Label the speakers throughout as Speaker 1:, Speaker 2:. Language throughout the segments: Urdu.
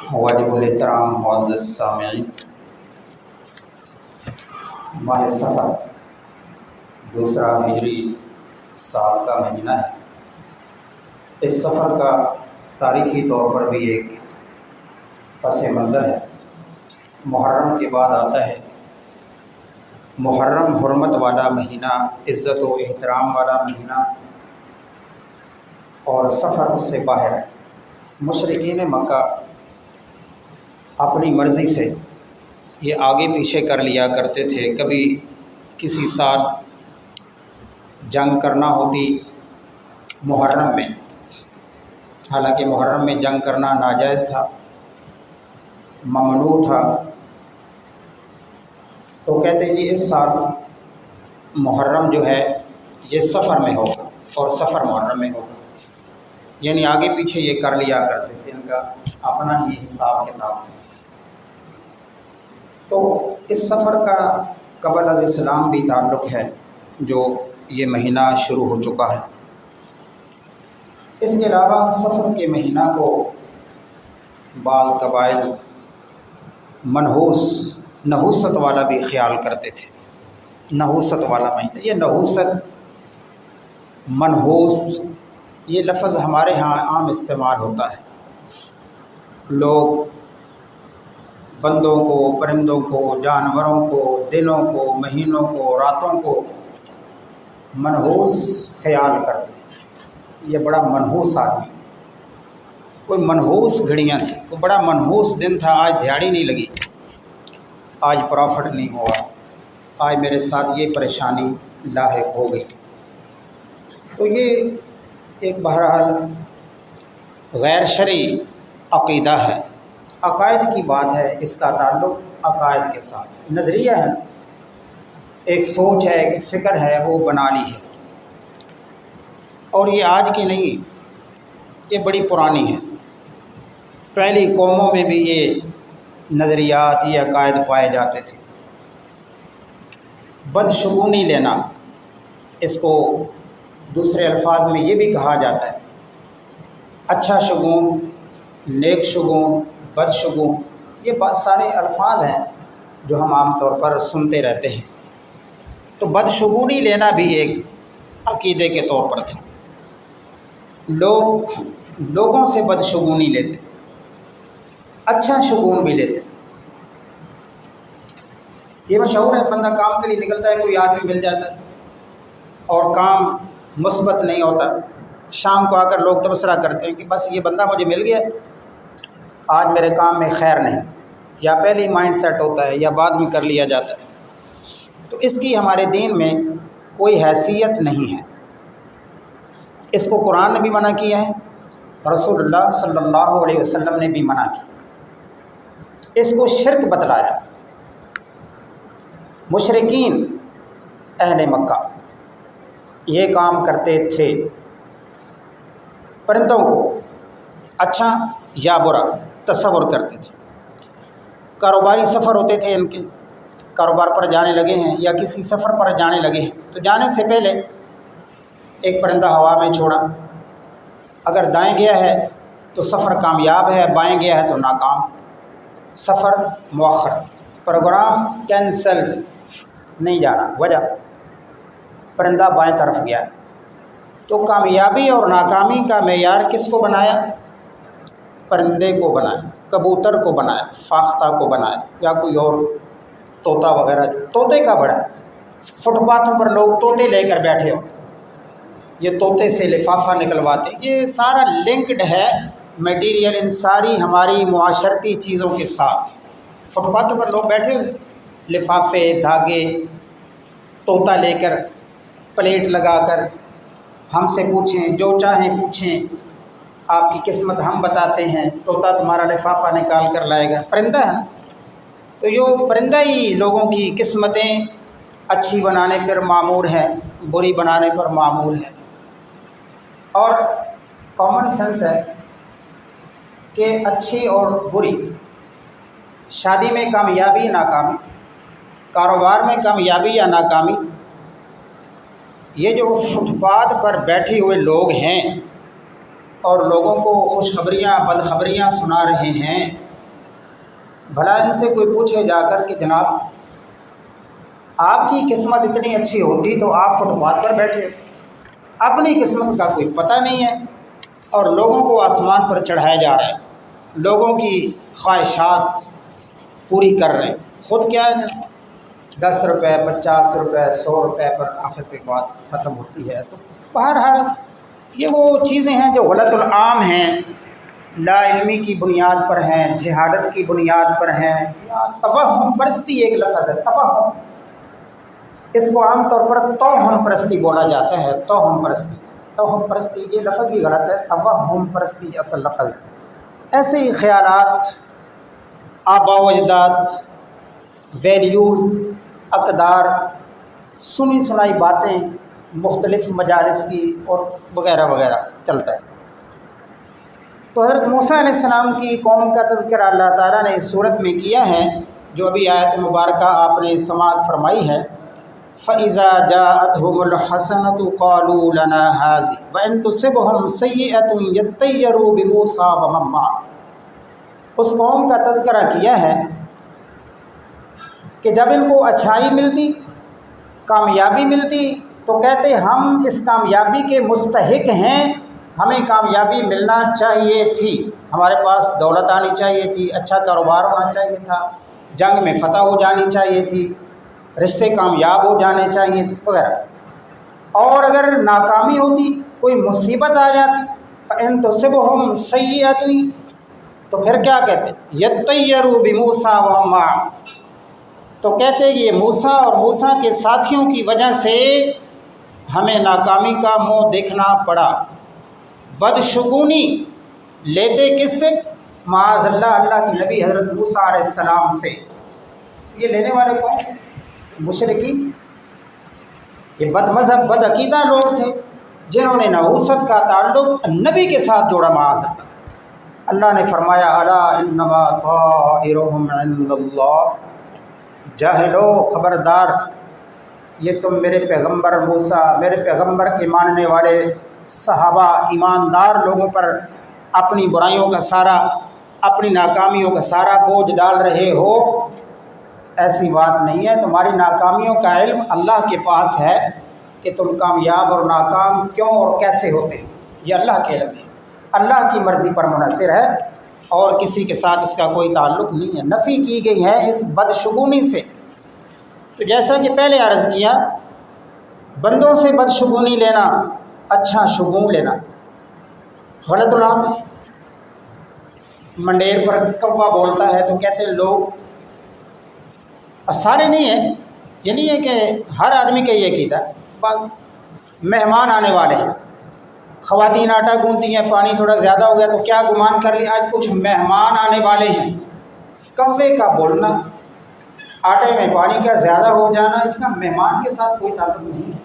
Speaker 1: واجب الاحترام معزز سامعین، ماہ سفر دوسرا ہجری سال کا مہینہ ہے۔ اس سفر کا تاریخی طور پر بھی ایک پس منظر ہے۔ محرم کے بعد آتا ہے محرم، حرمت والا مہینہ، عزت و احترام والا مہینہ، اور سفر اس سے باہر ہے۔ مشرکین مکہ اپنی مرضی سے یہ آگے پیچھے کر لیا کرتے تھے۔ کبھی کسی سال جنگ کرنا ہوتی محرم میں، حالانکہ محرم میں جنگ کرنا ناجائز تھا، ممنوع تھا، تو کہتے جی اس سال محرم جو ہے یہ سفر میں ہوگا اور سفر محرم میں ہوگا، یعنی آگے پیچھے یہ کر لیا کرتے تھے، ان کا اپنا ہی حساب کتاب تھا۔ تو اس سفر کا قبل از اسلام بھی تعلق ہے، جو یہ مہینہ شروع ہو چکا ہے۔ اس کے علاوہ سفر کے مہینہ کو بعض قبائل نحوست والا بھی خیال کرتے تھے۔ نحوست والا مہینہ، یہ نحوست، منحوس، یہ لفظ ہمارے ہاں عام استعمال ہوتا ہے۔ لوگ بندوں کو، پرندوں کو، جانوروں کو، دنوں کو، مہینوں کو، راتوں کو منحوس خیال کرتے ہیں۔ یہ بڑا منحوس آدمی، کوئی منحوس گھڑیاں تھیں، کوئی بڑا منحوس دن تھا، آج دیہڑی نہیں لگی، آج پرافٹ نہیں ہوا، آج میرے ساتھ یہ پریشانی لاحق ہو گئی۔ تو یہ ایک بہرحال غیر شرعی عقیدہ ہے، عقائد کی بات ہے، اس کا تعلق عقائد کے ساتھ، نظریہ ہے، ایک سوچ ہے، ایک فکر ہے، وہ بنا لی ہے، اور یہ آج کی نہیں، یہ بڑی پرانی ہے۔ پہلی قوموں میں بھی یہ نظریات، یہ عقائد پائے جاتے تھے۔ بدشگونی لینا، اس کو دوسرے الفاظ میں یہ بھی کہا جاتا ہے، اچھا شگون، نیک شگون، بدشگون، یہ بہت سارے الفاظ ہیں جو ہم عام طور پر سنتے رہتے ہیں۔ تو بدشگونی لینا بھی ایک عقیدے کے طور پر تھا۔ لوگوں سے بدشگونی لیتے، اچھا شگون بھی لیتے۔ یہ مشہور ہے، بندہ کام کے لیے نکلتا ہے، کوئی آدمی مل جاتا ہے اور کام مثبت نہیں ہوتا، شام کو آ کر لوگ تبصرہ کرتے ہیں کہ بس یہ بندہ مجھے مل گیا، آج میرے کام میں خیر نہیں، یا پہلے ہی مائنڈ سیٹ ہوتا ہے یا بعد میں کر لیا جاتا ہے۔ تو اس کی ہمارے دین میں کوئی حیثیت نہیں ہے۔ اس کو قرآن نے بھی منع کیا ہے، رسول اللہ صلی اللہ علیہ وسلم نے بھی منع کیا، اس کو شرک بتلایا۔ مشرکین اہل مکہ یہ کام کرتے تھے، پرندوں کو اچھا یا برا تصور کرتے تھے۔ کاروباری سفر ہوتے تھے، ان کے کاروبار پر جانے لگے ہیں یا کسی سفر پر جانے لگے ہیں، تو جانے سے پہلے ایک پرندہ ہوا میں چھوڑا، اگر دائیں گیا ہے تو سفر کامیاب ہے، بائیں گیا ہے تو ناکام، سفر مؤخر، پروگرام کینسل، نہیں جانا، وجہ پرندہ بائیں طرف گیا ہے۔ تو کامیابی اور ناکامی کا معیار کس کو بنایا؟ پرندے کو بنایا، کبوتر کو بنایا، فاختہ کو بنایا، یا کوئی اور طوطا وغیرہ۔ طوطے کا بڑا ہے، فٹ پاتھوں پر لوگ طوطے لے کر بیٹھے ہوتے ہیں، یہ طوطے سے لفافہ نکلواتے، یہ سارا لنکڈ ہے میٹیریل ان ساری ہماری معاشرتی چیزوں کے ساتھ۔ فٹ پاتھوں پر لوگ بیٹھے ہوئے، لفافے، دھاگے، طوطا لے کر، پلیٹ لگا کر، ہم سے پوچھیں، جو چاہیں پوچھیں، آپ کی قسمت ہم بتاتے ہیں، طوطا تمہارا لفافہ نکال کر لائے گا، پرندہ ہے نا۔ تو یہ پرندہ ہی لوگوں کی قسمتیں اچھی بنانے پر معمور ہے، بری بنانے پر معمور ہے۔ اور کامن سینس ہے کہ اچھی اور بری، شادی میں کامیابی ناکامی، کاروبار میں کامیابی یا ناکامی، یہ جو فٹ پاتھ پر بیٹھے ہوئے لوگ ہیں اور لوگوں کو خوشخبریاں بدخبریاں سنا رہے ہیں، بھلا ان سے کوئی پوچھے جا کر کہ جناب آپ کی قسمت اتنی اچھی ہوتی تو آپ فٹ پاتھ پر بیٹھے، اپنی قسمت کا کوئی پتہ نہیں ہے اور لوگوں کو آسمان پر چڑھایا جا رہا ہے، لوگوں کی خواہشات پوری کر رہے ہیں، خود کیا ہے 10 روپے 50 روپے 100 روپے پر آخر پہ بات ختم ہوتی ہے۔ تو بہرحال یہ وہ چیزیں ہیں جو غلط العام ہیں، لا علمی کی بنیاد پر ہیں، جہالت کی بنیاد پر ہیں، یا توہم پرستی ایک لفظ ہے، توہم، اس کو عام طور پر توہم پرستی بولا جاتا ہے، توہم پرستی، توہم پرستی یہ لفظ بھی غلط ہے، توہم پرستی اصل لفظ ہے۔ ایسے ہی خیالات، آباء و اجداد، ویلیوز، اقدار، سنی سنائی باتیں مختلف مجالس کی اور وغیرہ وغیرہ چلتا ہے۔ تو حضرت موسیٰ علیہ السلام کی قوم کا تذکرہ اللہ تعالیٰ نے اس صورت میں کیا ہے جو ابھی آیت مبارکہ آپ نے سماعت فرمائی ہے، فَإِذَا جَاءَتْهُمُ الْحَسَنَةُ قَالُوا لَنَا هَٰذِهِ وَإِن تُصِبْهُمْ سَيِّئَةٌ يَطَّيَّرُوا بِمُوسَىٰ وَمَن مَّعَهُ۔ اس قوم کا تذکرہ کیا ہے کہ جب ان کو اچھائی ملتی، کامیابی ملتی تو کہتے ہم اس کامیابی کے مستحق ہیں، ہمیں کامیابی ملنا چاہیے تھی، ہمارے پاس دولت آنی چاہیے تھی، اچھا کاروبار ہونا چاہیے تھا، جنگ میں فتح ہو جانی چاہیے تھی، رشتے کامیاب ہو جانے چاہیے تھے وغیرہ۔ اور اگر ناکامی ہوتی، کوئی مصیبت آ جاتی، فَإِن تُصِبْهُمْ سَيِّئَةٌ تو پھر کیا کہتے يَطَّيَّرُوا بِمُوسَىٰ وَمَن مَّعَهُ، تو کہتے یہ موسیٰ اور موسیٰ کے ساتھیوں کی وجہ سے ہمیں ناکامی کا منہ دیکھنا پڑا۔ بدشگونی لیتے کس سے؟ معاذ اللہ، اللہ کی نبی حضرت موسیٰ علیہ السلام سے۔ یہ لینے والے کون؟ مشرکین، یہ بد مذہب بد عقیدہ لوگ تھے جنہوں نے نحوست کا تعلق نبی کے ساتھ جوڑا، معاذ اللہ۔ اللہ نے فرمایا الا انما طائرهم عند اللہ، جاہلو خبردار، یہ تم میرے پیغمبر موسیٰ، میرے پیغمبر کے ماننے والے صحابہ ایماندار لوگوں پر اپنی برائیوں کا سارا، اپنی ناکامیوں کا سارا بوجھ ڈال رہے ہو، ایسی بات نہیں ہے۔ تمہاری ناکامیوں کا علم اللہ کے پاس ہے کہ تم کامیاب اور ناکام کیوں اور کیسے ہوتے ہیں، یہ اللہ کے علم ہے، اللہ کی مرضی پر منحصر ہے اور کسی کے ساتھ اس کا کوئی تعلق نہیں ہے۔ نفی کی گئی ہے اس بدشگونی سے۔ تو جیسا کہ پہلے عرض کیا، بندوں سے بدشگونی لینا، اچھا شگون لینا غلط العام ہے۔ منڈیر پر کوا بولتا ہے تو کہتے ہیں لوگ، سارے نہیں ہیں، یہ نہیں ہے کہ ہر آدمی کا یہ عقیدہ، بعض مہمان آنے والے ہیں، خواتین آٹا گوندتی ہیں، پانی تھوڑا زیادہ ہو گیا تو کیا گمان کر لیا آج کچھ مہمان آنے والے ہیں۔ کوے کا بولنا، آٹے میں پانی کا زیادہ ہو جانا، اس کا مہمان کے ساتھ کوئی تعلق نہیں ہے۔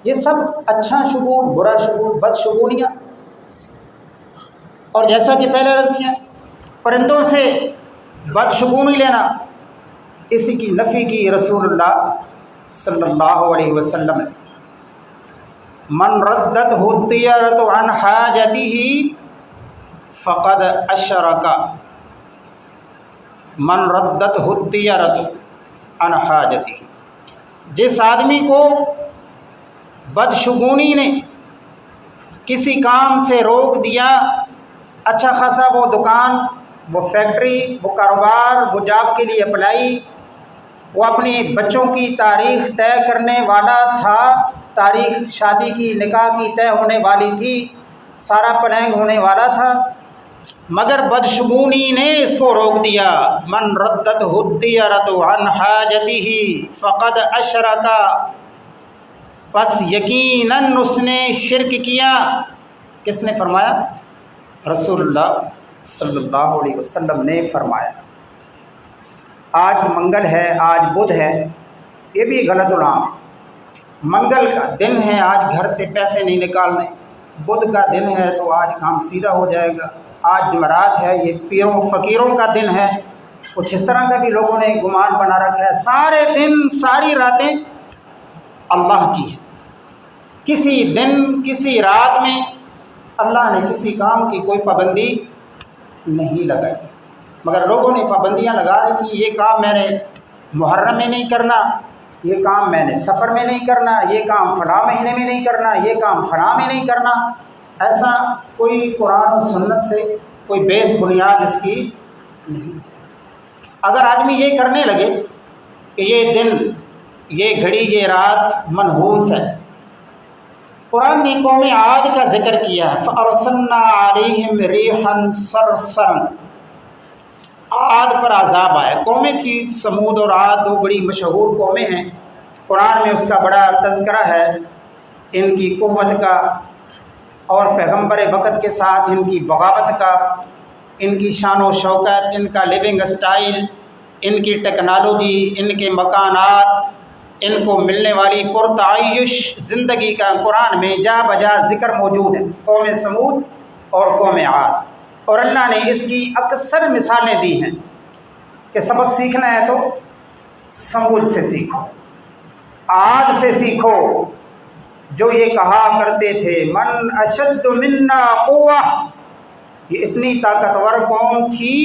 Speaker 1: یہ سب اچھا شگون، برا شگون، بد شگونیاں۔ اور جیسا کہ پہلے عرض کیا، پرندوں سے بد شگونی لینا، اسی کی نفی کی رسول اللہ صلی اللہ علیہ وسلم نے۔ من ردته الطیرۃ عن حاجته فقد اشرک، من ردته الطیرۃ عن حاجته، جس آدمی کو بدشگونی نے کسی کام سے روک دیا، اچھا خاصا وہ دکان، وہ فیکٹری، وہ کاروبار، وہ جاب کے لیے اپلائی، وہ اپنے بچوں کی تاریخ طے کرنے والا تھا، تاریخ شادی کی، نکاح کی طے ہونے والی تھی، سارا پلاننگ ہونے والا تھا، مگر بدشگونی نے اس کو روک دیا۔ من ردته الطیرۃ عن حاجته فقد اشرک، پس یقیناً اس نے شرک کیا۔ کس نے فرمایا؟ رسول اللہ صلی اللہ علیہ وسلم نے فرمایا۔ آج منگل ہے، آج بدھ ہے، یہ بھی غلط العام ہے۔ منگل کا دن ہے، آج گھر سے پیسے نہیں نکالنے، بدھ کا دن ہے تو آج کام سیدھا ہو جائے گا، آج جمعرات ہے، یہ پیروں فقیروں کا دن ہے، کچھ اس طرح کا بھی لوگوں نے گمان بنا رکھا ہے۔ سارے دن، ساری راتیں اللہ کی ہیں، کسی دن، کسی رات میں اللہ نے کسی کام کی کوئی پابندی نہیں لگائی۔ مگر لوگوں نے پابندیاں لگا رکھی، یہ کام میں نے محرم میں نہیں کرنا، یہ کام میں نے سفر میں نہیں کرنا، یہ کام فلاں مہینے میں نہیں کرنا، یہ کام فلاں میں نہیں کرنا۔ ایسا کوئی قرآن و سنت سے کوئی بیس بنیاد اس کی نہیں۔ اگر آدمی یہ کرنے لگے کہ یہ دن، یہ گھڑی، یہ رات منحوس ہے، قرآن نے قوم عاد کا ذکر کیا ہے، فَأَرْسَلْنَا عَلَيْهِمْ رِيحًا صَرْصَرًا، عاد پر عذاب آیا۔ قومیں تھی سمود اور عاد، دو بڑی مشہور قومیں ہیں، قرآن میں اس کا بڑا تذکرہ ہے، ان کی قوت کا اور پیغمبر وقت کے ساتھ ان کی بغاوت کا، ان کی شان و شوکت، ان کا لیونگ اسٹائل، ان کی ٹیکنالوجی، ان کے مکانات، ان کو ملنے والی پرتعیش زندگی کا قرآن میں جا بجا ذکر موجود ہے، قوم سمود اور قوم عاد۔ اور اللہ نے اس کی اکثر مثالیں دی ہیں کہ سبق سیکھنا ہے تو سمود سے سیکھو، عاد سے سیکھو، جو یہ کہا کرتے تھے من اشد منا قوہ، یہ اتنی طاقتور قوم تھی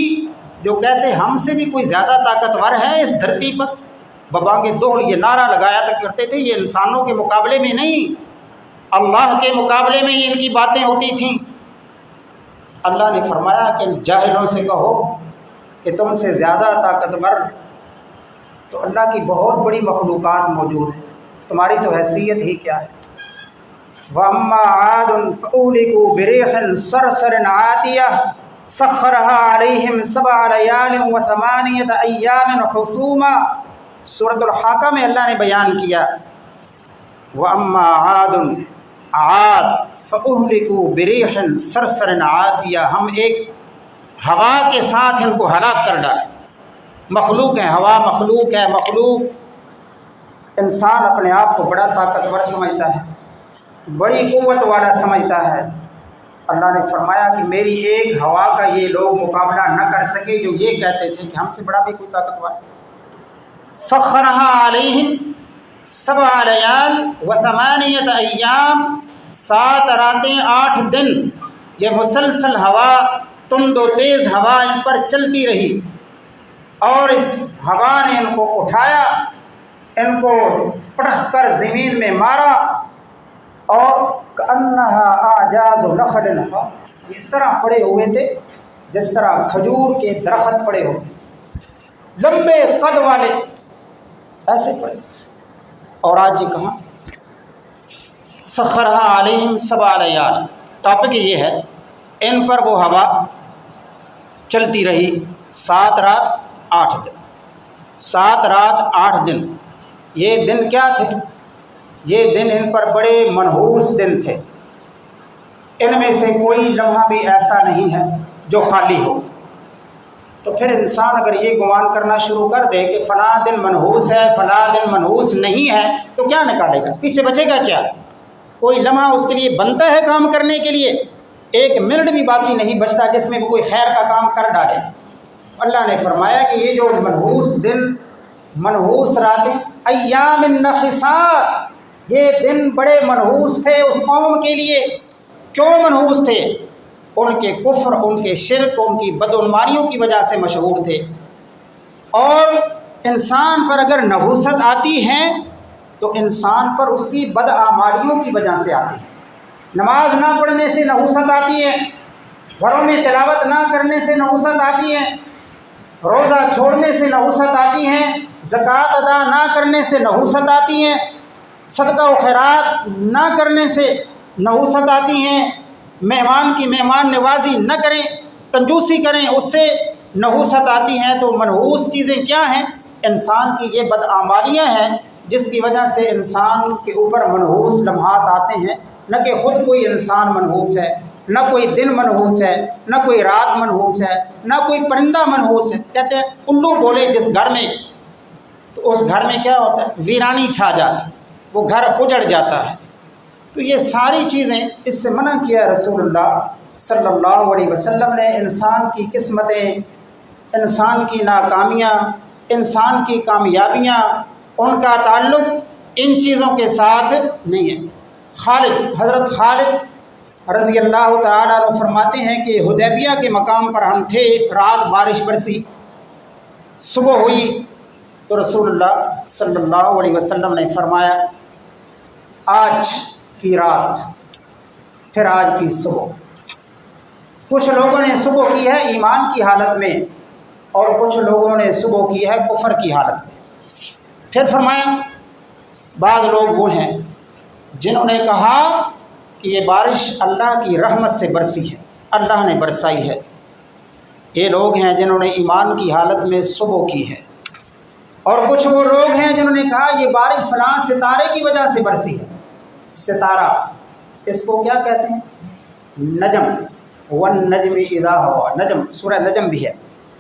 Speaker 1: جو کہتے ہم سے بھی کوئی زیادہ طاقتور ہے اس دھرتی پر، ببانگ دوڑ یہ نعرہ لگایا تھا کرتے تھے، یہ انسانوں کے مقابلے میں نہیں، اللہ کے مقابلے میں یہ ان کی باتیں ہوتی تھیں۔ اللہ نے فرمایا کہ جاہلوں سے کہو کہ تم سے زیادہ طاقتور تو اللہ کی بہت بڑی مخلوقات موجود ہیں، تمہاری تو حیثیت ہی کیا ہے۔ وَأَمَّا عَادٌ فَأُهْلِكُوا بِرِيحٍ صَرْصَرٍ عَاتِيَةٍ سَخَّرَهَا عَلَيْهِمْ 7 لَيَالٍ و8 أَيَّامٍ حُسُومًا، سورۃ الحاقہ میں اللہ نے بیان کیا وَأَمَّا عَادٌ، عاد فَأُهْلِكُوا بِرِيحٍ صَرْصَرٍ عَاتِيَةٍ، ہم ایک ہوا کے ساتھ ان کو ہلاک کر ڈالے۔ مخلوق ہے، ہوا مخلوق ہے، مخلوق انسان اپنے آپ کو بڑا طاقتور سمجھتا ہے، بڑی قوت والا سمجھتا ہے۔ اللہ نے فرمایا کہ میری ایک ہوا کا یہ لوگ مقابلہ نہ کر سکے جو یہ کہتے تھے کہ ہم سے بڑا بھی کوئی طاقتور ہے۔ سخرها علیہم 7 لیال و8 ایام، 7 راتیں 8 دن یہ مسلسل ہوا، تند و تیز ہوا ان پر چلتی رہی، اور اس ہوا نے ان کو اٹھایا، ان کو پٹخ کر زمین میں مارا، اور کأنها اعجاز نخل، اس طرح پڑے ہوئے تھے جس طرح کھجور کے درخت پڑے ہوتے، لمبے قد والے ایسے پڑے۔ اور آج یہ کہاں سخرها علیہم 7 لیال، ٹاپک یہ ہے، ان پر وہ ہوا چلتی رہی 7 رات 8 دن، 7 رات 8 دن۔ یہ دن کیا تھے؟ یہ دن ان پر بڑے منحوس دن تھے، ان میں سے کوئی لمحہ بھی ایسا نہیں ہے جو خالی ہو۔ تو پھر انسان اگر یہ گمان کرنا شروع کر دے کہ فلاں دن منحوس ہے، فلاں دن منحوس نہیں ہے، تو کیا نکالے گا؟ پیچھے بچے گا کیا؟ کوئی لمحہ اس کے لیے بنتا ہے کام کرنے کے لیے؟ ایک منٹ بھی باقی نہیں بچتا جس میں کوئی خیر کا کام کر ڈالے۔ اللہ نے فرمایا کہ یہ جو منحوس دن، منحوس راتیں، ایام النحسات، یہ دن بڑے منحوس تھے اس قوم کے لیے۔ کیوں منحوس تھے؟ ان کے کفر، ان کے شرک، ان کی بدعنوانیوں کی وجہ سے مشہور تھے۔ اور انسان پر اگر نحوست آتی ہے تو انسان پر اس کی بدعمالیوں کی وجہ سے آتی ہے۔ نماز نہ پڑھنے سے نحوست آتی ہے، گھروں میں تلاوت نہ کرنے سے نحوست آتی ہے، روزہ چھوڑنے سے نحوست آتی ہے، زکوٰۃ ادا نہ کرنے سے نحوست آتی ہے، صدقہ و خیرات نہ کرنے سے نحوست آتی ہیں، مہمان کی مہمان نوازی نہ کریں، کنجوسی کریں، اس سے نحوست آتی ہیں۔ تو منحوس چیزیں کیا ہیں؟ انسان کی یہ بدعمالیاں ہیں جس کی وجہ سے انسان کے اوپر منحوس لمحات آتے ہیں۔ نہ کہ خود کوئی انسان منحوس ہے، نہ کوئی دن منحوس ہے، نہ کوئی رات منحوس ہے، نہ کوئی پرندہ منحوس ہے۔ کہتے ہیں الو بولے جس گھر میں تو اس گھر میں کیا ہوتا ہے؟ ویرانی چھا جاتی ہے، وہ گھر اجڑ جاتا ہے۔ تو یہ ساری چیزیں اس سے منع کیا رسول اللہ صلی اللہ علیہ وسلم نے۔ انسان کی قسمتیں، انسان کی ناکامیاں، انسان کی کامیابیاں، ان کا تعلق ان چیزوں کے ساتھ نہیں ہے۔ حضرت خالد رضی اللہ تعالیٰ عنہ فرماتے ہیں کہ حدیبیہ کے مقام پر ہم تھے، رات بارش برسی، صبح ہوئی تو رسول اللہ صلی اللہ علیہ وسلم نے فرمایا آج کی رات پھر آج کی صبح۔ کچھ لوگوں نے صبح کی ہے ایمان کی حالت میں اور کچھ لوگوں نے صبح کی ہے کفر کی حالت میں۔ پھر فرمایا بعض لوگ وہ ہیں جنہوں نے کہا کہ یہ بارش اللہ کی رحمت سے برسی ہے، اللہ نے برسائی ہے۔ یہ لوگ ہیں جنہوں نے ایمان کی حالت میں صبح کی ہے، اور کچھ وہ لوگ ہیں جنہوں نے کہا یہ بارش فلاں ستارے کی وجہ سے برسی ہے۔ ستارہ اس کو کیا کہتے ہیں؟ نجم، والنجم اذا ہوا، نجم سورہ نجم بھی ہے۔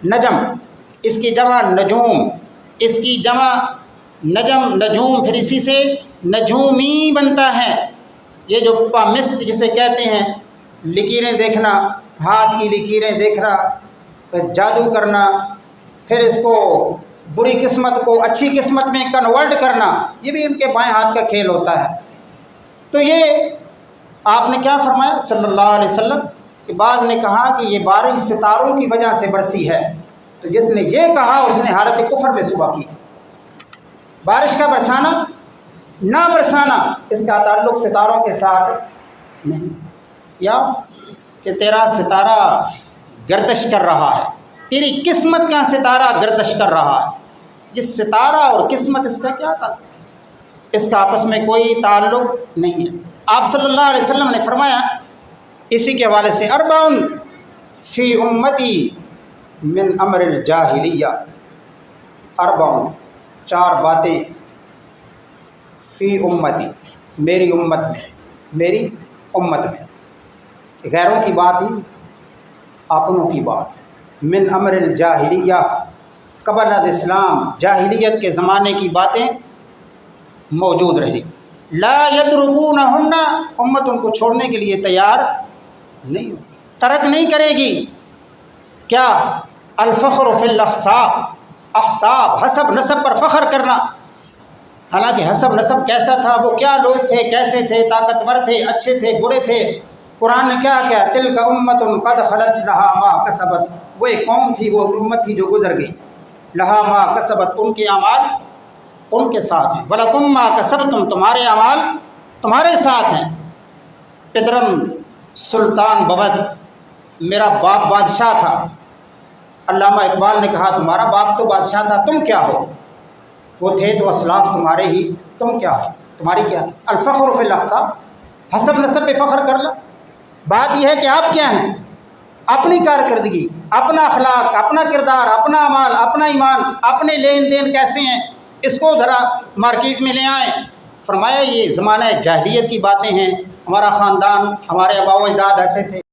Speaker 1: نجم اس کی جمع نجوم، اس کی جمع نجم نجوم، پھر اسی سے نجومی بنتا ہے۔ یہ جو پامسٹ جسے کہتے ہیں، لکیریں دیکھنا، ہاتھ کی لکیریں دیکھنا، پھر جادو کرنا، پھر اس کو بری قسمت کو اچھی قسمت میں کنورٹ کرنا، یہ بھی ان کے بائیں ہاتھ کا کھیل ہوتا ہے۔ تو یہ آپ نے کیا فرمایا صلی اللہ علیہ وسلم کہ بعض نے کہا کہ یہ بارش ستاروں کی وجہ سے برسی ہے، تو جس نے یہ کہا اس نے حالت کفر میں صبح کی۔ بارش کا برسانا نہ برسانا اس کا تعلق ستاروں کے ساتھ نہیں، یا کہ تیرا ستارہ گردش کر رہا ہے، تیری قسمت کا ستارہ گردش کر رہا ہے۔ یہ ستارہ اور قسمت اس کا کیا تعلق؟ اس کا آپس میں کوئی تعلق نہیں ہے۔ آپ صلی اللہ علیہ وسلم نے فرمایا اسی کے حوالے سے اربعن فی امتی من امر الجاہلیہ، اربعن چار باتیں فی امتی میری امت میں، میری امت میں، غیروں کی بات نہیں، اپنوں کی بات ہے۔ من امر الجاہلیہ، قبل از اسلام جاہلیت کے زمانے کی باتیں موجود رہی۔ لا یترکونہن، امت ان کو چھوڑنے کے لیے تیار نہیں ہوگی، ترک نہیں کرے گی۔ کیا؟ الفخر فی الاحساب، احساب حسب نسب پر فخر کرنا۔ حالانکہ حسب نسب کیسا تھا، وہ کیا لوگ تھے، کیسے تھے، طاقتور تھے، اچھے تھے، برے تھے؟ قرآن نے کیا کہا؟ تلک امت قد خلت لہا ما کسبت، وہ ایک قوم تھی، وہ امت تھی جو گزر گئی، لہا ما کسبت، ان کے اعمال ان کے ساتھ ہیں، وَلَكُمْ مَا كَسَبْتُمْ، تمہارے اعمال تمہارے ساتھ ہیں۔ پدرم سلطان بود، میرا باپ بادشاہ تھا۔ علامہ اقبال نے کہا تمہارا باپ تو بادشاہ تھا، تم کیا ہو؟ وہ تھے تو اسلاف تمہارے ہی، تم کیا ہو؟ تمہاری کیا؟ الفخر فی الاحساب، حسب نسب پہ فخر کر لو۔ بات یہ ہے کہ آپ کیا ہیں، اپنی کارکردگی، اپنا اخلاق، اپنا کردار، اپنا اعمال، اپنا ایمان، اپنے لین دین کیسے ہیں، اس کو ذرا مارکیٹ میں لے آئیں۔ فرمایا یہ زمانہ جاہلیت کی باتیں ہیں، ہمارا خاندان، ہمارے آباء و اجداد ایسے تھے۔